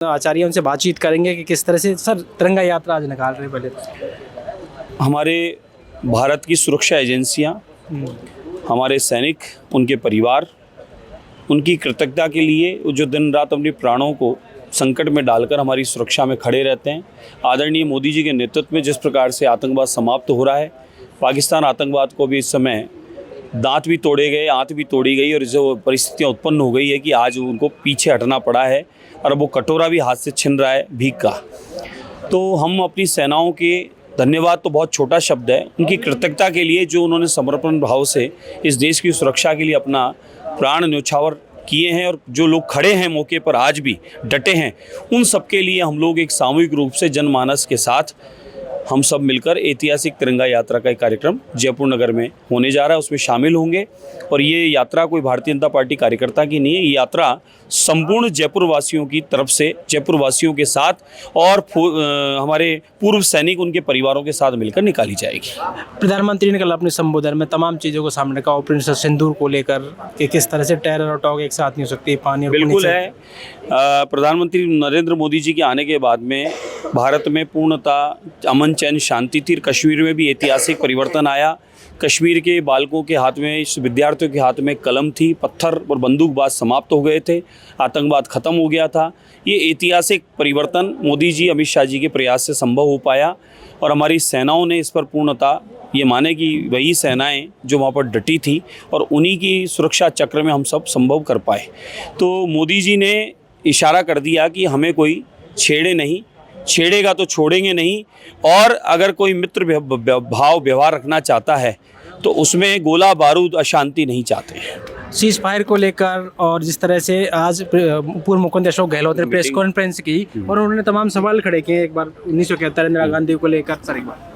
आचार्य उनसे बातचीत करेंगे कि किस तरह से सर तिरंगा यात्रा आज निकाल रहे हैं। पहले हमारे भारत की सुरक्षा एजेंसियां, हमारे सैनिक, उनके परिवार, उनकी कृतज्ञता के लिए जो दिन रात अपने प्राणों को संकट में डालकर हमारी सुरक्षा में खड़े रहते हैं। आदरणीय मोदी जी के नेतृत्व में जिस प्रकार से आतंकवाद समाप्त हो रहा है, पाकिस्तान आतंकवाद को भी इस समय दांत भी तोड़े गए, आंत भी तोड़ी गई और जो परिस्थितियां उत्पन्न हो गई है कि आज उनको पीछे हटना पड़ा है और वो कटोरा भी हाथ से छिन रहा है भीख का। तो हम अपनी सेनाओं के धन्यवाद तो बहुत छोटा शब्द है, उनकी कृतज्ञता के लिए जो उन्होंने समर्पण भाव से इस देश की सुरक्षा के लिए अपना प्राण न्यौछावर किए हैं और जो लोग खड़े हैं मौके पर आज भी डटे हैं, उन सब के लिए हम लोग एक सामूहिक रूप से जनमानस के साथ हम सब मिलकर ऐतिहासिक तिरंगा यात्रा का एक कार्यक्रम जयपुर नगर में होने जा रहा है, उसमें शामिल होंगे। और ये यात्रा कोई भारतीय जनता पार्टी कार्यकर्ता की नहीं है, ये यात्रा संपूर्ण जयपुर वासियों की तरफ से, जयपुर वासियों के साथ और हमारे पूर्व सैनिक उनके परिवारों के साथ मिलकर निकाली जाएगी। प्रधानमंत्री ने कल अपने संबोधन में तमाम चीज़ों को सामने रखा, ऑपरेशन सिंदूर को लेकर कि किस तरह से टेरर और टॉग एक साथ नहीं हो सकती, पानी और बिल्कुल है। प्रधानमंत्री नरेंद्र मोदी जी के आने के बाद में भारत में पूर्णतः अमन चैन शांति थी। कश्मीर में भी ऐतिहासिक परिवर्तन आया। कश्मीर के बालकों के हाथ में, इस विद्यार्थियों के हाथ में कलम थी, पत्थर और बंदूकबाज समाप्त हो गए थे, आतंकवाद खत्म हो गया था। ये ऐतिहासिक परिवर्तन मोदी जी, अमित शाह जी के प्रयास से संभव हो पाया और हमारी सेनाओं ने इस पर पूर्णतः ये माने कि वही सेनाएं जो वहाँ पर डटी थी और उन्हीं की सुरक्षा चक्र में हम सब संभव कर पाए। तो मोदी जी ने इशारा कर दिया कि हमें कोई छेड़े नहीं, छेड़ेगा तो छोड़ेंगे नहीं, और अगर कोई मित्र भाव व्यवहार रखना चाहता है तो उसमें गोला बारूद अशांति नहीं चाहते हैं। सीज फायर को लेकर और जिस तरह से आज पूर्व मुख्यमंत्री अशोक गहलोत ने प्रेस कॉन्फ्रेंस की और उन्होंने तमाम सवाल खड़े किए, एक बार 1971 इंदिरा गांधी को लेकर। सर एक बार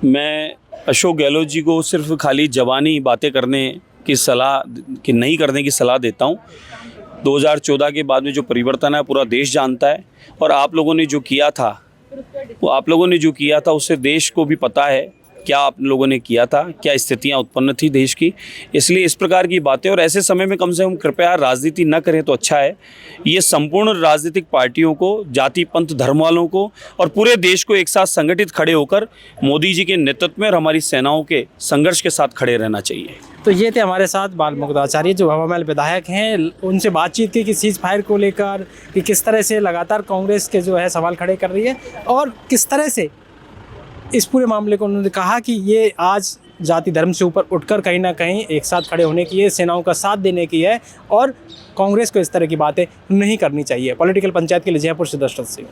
मैं अशोक गहलोत जी को सिर्फ खाली जवानी बातें करने की सलाह कि नहीं करने की सलाह देता हूँ। 2014 के बाद में जो परिवर्तन है पूरा देश जानता है और आप लोगों ने जो किया था उससे देश को भी पता है क्या आप लोगों ने किया था, क्या स्थितियां उत्पन्न थी देश की। इसलिए इस प्रकार की बातें और ऐसे समय में कम से कम कृपया राजनीति न करें तो अच्छा है। ये संपूर्ण राजनीतिक पार्टियों को, जाति पंथ धर्म वालों को और पूरे देश को एक साथ संगठित खड़े होकर मोदी जी के नेतृत्व में और हमारी सेनाओं के संघर्ष के साथ खड़े रहना चाहिए। तो ये थे हमारे साथ बाल मुकुंद आचार्य जो हवा महल विधायक हैं। उनसे बातचीत की कि सीज फायर को लेकर कि किस तरह से लगातार कांग्रेस के जो है सवाल खड़े कर रही है और किस तरह से इस पूरे मामले को उन्होंने कहा कि ये आज जाति धर्म से ऊपर उठकर कहीं ना कहीं एक साथ खड़े होने की है, सेनाओं का साथ देने की है और कांग्रेस को इस तरह की बातें नहीं करनी चाहिए। पॉलिटिकल पंचायत के लिए जयपुर से दशरथ सिंह।